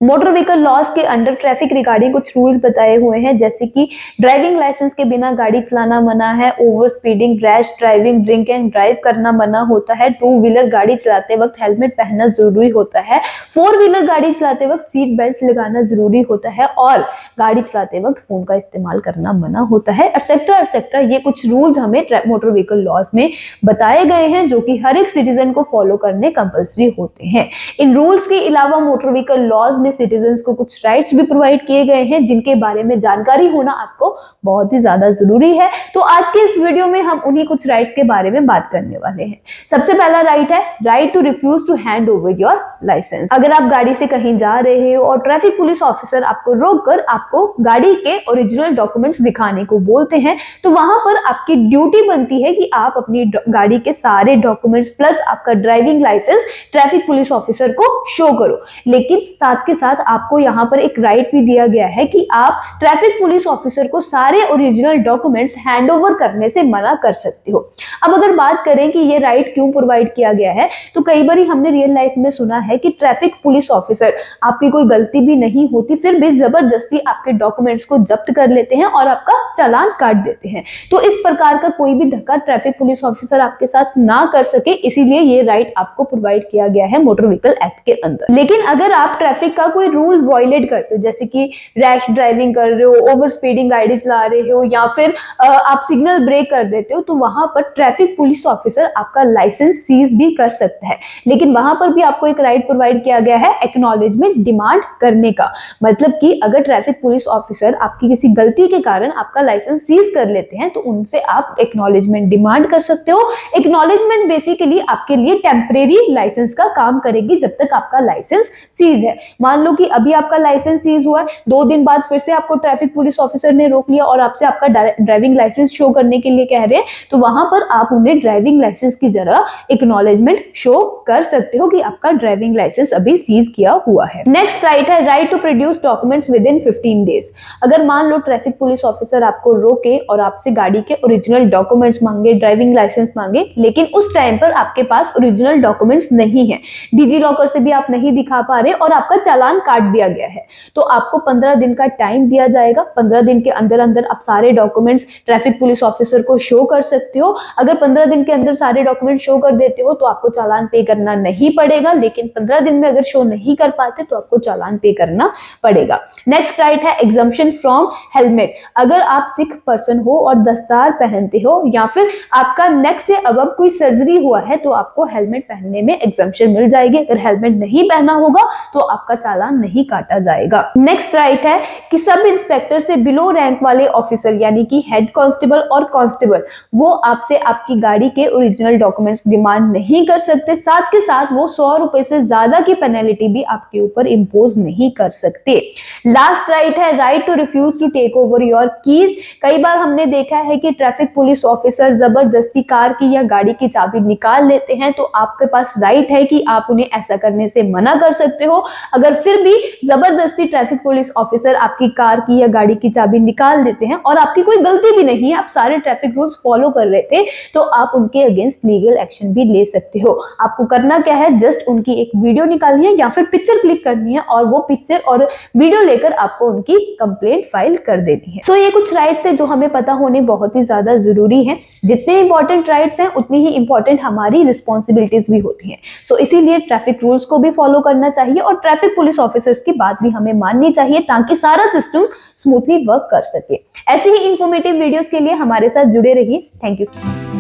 Motor vehicle laws के under traffic regarding कुछ rules बताए हुए हैं, जैसे कि ड्राइविंग लाइसेंस के बिना गाड़ी चलाना मना है, over speeding, rash driving, drink and drive करना मना होता है, टू व्हीलर गाड़ी चलाते वक्त हेलमेट पहनना जरूरी होता है, फोर व्हीलर गाड़ी चलाते वक्त सीट बेल्ट लगाना जरूरी होता है और गाड़ी चलाते वक्त फोन का इस्तेमाल करना मना होता है, एक्सेट्रा एक्सेट्रा। ये कुछ रूल्स हमें मोटर व्हीकल लॉज में बताए गए हैं जो कि हर एक सिटीजन को फॉलो करने कंपल्सरी होते हैं। इन रूल्स के अलावा मोटर व्हीकल लॉज में सिटीजन्स को कुछ राइट्स भी प्रोवाइड किए गए हैं जिनके बारे में जानकारी होना आपको बहुत ही ज्यादा जरूरी है। तो आज के इस वीडियो में हम उन्हीं कुछ राइट्स के बारे में बात करने वाले हैं। सबसे पहला राइट है right to refuse to hand over your licence. अगर आप गाड़ी से कहीं जा रहे हो और ट्रैफिक पुलिस ऑफिसर आपको रोककर आपको गाड़ी के ओरिजिनल डॉक्यूमेंट्स दिखाने को बोलते हैं, तो वहां पर आपकी ड्यूटी बनती है कि आप अपनी गाड़ी के सारे डॉक्यूमेंट्स प्लस आपका driving licence traffic police officer को शो करो। लेकिन साथ के साथ आपको यहाँ पर एक राइट भी दिया गया है कि आप ट्रैफिक पुलिस ऑफिसर को सारे ओरिजिनल डॉक्यूमेंट्स हैंड ओवर करने से मना कर सकते हो। अब अगर बात करें कि ये राइट क्यों प्रोवाइड किया गया है, तो कई बार हमने रियल लाइफ में सुना है कि ट्रैफिक पुलिस ऑफिसर आपकी कोई गलती भी नहीं होती फिर भी जबरदस्ती आपके डॉक्यूमेंट्स को जब्त कर लेते हैं और आपका चालान काट देते हैं। तो इस प्रकार का कोई भी धक्का ट्रैफिक पुलिस ऑफिसर आपके साथ ना कर सके, इसीलिए ये राइट आपको प्रोवाइड किया गया है मोटर व्हीकल एक्ट के अंदर। लेकिन अगर आप ट्रैफिक का कोई रूल वायलेट करते हो, जैसे कि रैश ड्राइविंग कर रहे हो, ओवर स्पीडिंग गाड़ी चला रहे हो या फिर आप सिग्नल ब्रेक कर देते हो, तो वहां पर ट्रैफिक पुलिस ऑफिसर आपका लाइसेंस सीज भी कर सकता है। लेकिन वहां पर भी आपको एक राइट प्रोवाइड किया गया है एक्नॉलेजमेंट डिमांड करने का। मतलब कि अगर ट्रैफिक पुलिस ऑफिसर आपकी किसी गलती के कारण आपका लाइसेंस सीज कर लेते हैं तो उनसे आप एक्नॉलेजमेंट डिमांड कर सकते हो। एक्नॉलेजमेंट बेसिकली आपके लिए टेम्परेरी लाइसेंस का काम करेगी जब तक आपका लाइसेंस सीज है। मान लो कि अभी आपका लाइसेंस सीज हुआ है, 2 दिन बाद फिर से आपको ट्रैफिक पुलिस ऑफिसर ने रोक लिया और आपसे आपका ड्राइविंग लाइसेंस शो करने के लिए कह रहे हैं, तो वहां पर आप उन्हें ड्राइविंग लाइसेंस की जगह एक्नॉलेजमेंट शो कर सकते हो कि आपका ड्राइविंग लाइसेंस अभी सीज किया हुआ है। नेक्स्ट राइट है right to produce documents within 15 days. अगर मान लो ट्रैफिक पुलिस ऑफिसर आपको रोके और आपसे गाड़ी के ओरिजिनल डॉक्यूमेंट्स मांगे, ड्राइविंग लाइसेंस मांगे, लेकिन उस टाइम पर आपके पास ओरिजिनल डॉक्यूमेंट्स नहीं है, डिजी लॉकर से भी आप नहीं दिखा पा रहे और आपका चालान काट दिया गया है, तो आपको 15 दिन का टाइम दिया जाएगा। 15 दिन के अंदर अंदर आप सारे डॉक्यूमेंट्स ट्रैफिक पुलिस ऑफिसर को शो कर सकते हो। अगर 15 दिन के अंदर सारे डॉक्यूमेंट शो कर देते हो तो आपको चालान पे करना नहीं पड़ेगा, लेकिन 15 दिन में अगर शो नहीं कर पाते तो आपको चालान पे करना पड़ेगा। नेक्स्ट राइट है एग्जम्पशन फ्रॉम हेलमेट। अगर आप सिख पर्सन हो और दस्तार पहनते हो या फिर आपका नेक से अब कोई सर्जरी हुआ है तो आपको हेलमेट पहनने में एग्जम्पशन मिल जाएगी। अगर हेलमेट नहीं पहना होगा तो आपका चालान नहीं काटा जाएगा। नेक्स्ट राइट है कि सब इंस्पेक्टर से बिलो रैंक वाले ऑफिसर यानी कि हेड कांस्टेबल और कांस्टेबल वो आपसे आपकी गाड़ी के ओरिजिनल डॉक्यूमेंट्स डिमांड नहीं कर सकते। साथ के साथ वो 100 रुपए से ज्यादा की पेनल्टी भी आपके ऊपर इंपोज नहीं कर सकते। लास्ट राइट है right to refuse to take over your keys. कई बार हमने देखा है कि ट्रैफिक पुलिस ऑफिसर जबरदस्ती कार की या गाड़ी की चाबी निकाल लेते हैं, तो आपके पास राइट है कि आप उन्हें ऐसा करने से मना कर सकते हो। अगर फिर भी जबरदस्ती ट्रैफिक पुलिस ऑफिसर आपकी कार की या गाड़ी की चाबी निकाल देते हैं और आपकी कोई गलती भी नहीं है, आप सारे ट्रैफिक रूल्स फॉलो कर रहे थे, तो आप उनके अगेंस्ट लीगल एक्शन भी ले सकते हो। आपको करना क्या है, जस्ट उनकी एक वीडियो निकालनी है या फिर पिक्चर क्लिक करनी है और वो पिक्चर और वीडियो लेकर आपको उनकी कंप्लेंट फाइल कर देनी है। सो ये कुछ राइट्स है जो हमें पता होने बहुत ही ज्यादा जरूरी है। जितने इंपॉर्टेंट राइट्स हैं उतनी ही इंपॉर्टेंट हमारी रिस्पॉन्सिबिलिटीज भी होती हैं। सो इसीलिए ट्रैफिक रूल्स को भी फॉलो करना चाहिए और ट्रैफिक पुलिस ऑफिसर्स की बात भी हमें माननी चाहिए ताकि सारा सिस्टम स्मूथली वर्क कर सके। ऐसे ही इंफॉर्मेटिव वीडियोस के लिए हमारे साथ जुड़े रहिए। Thank you.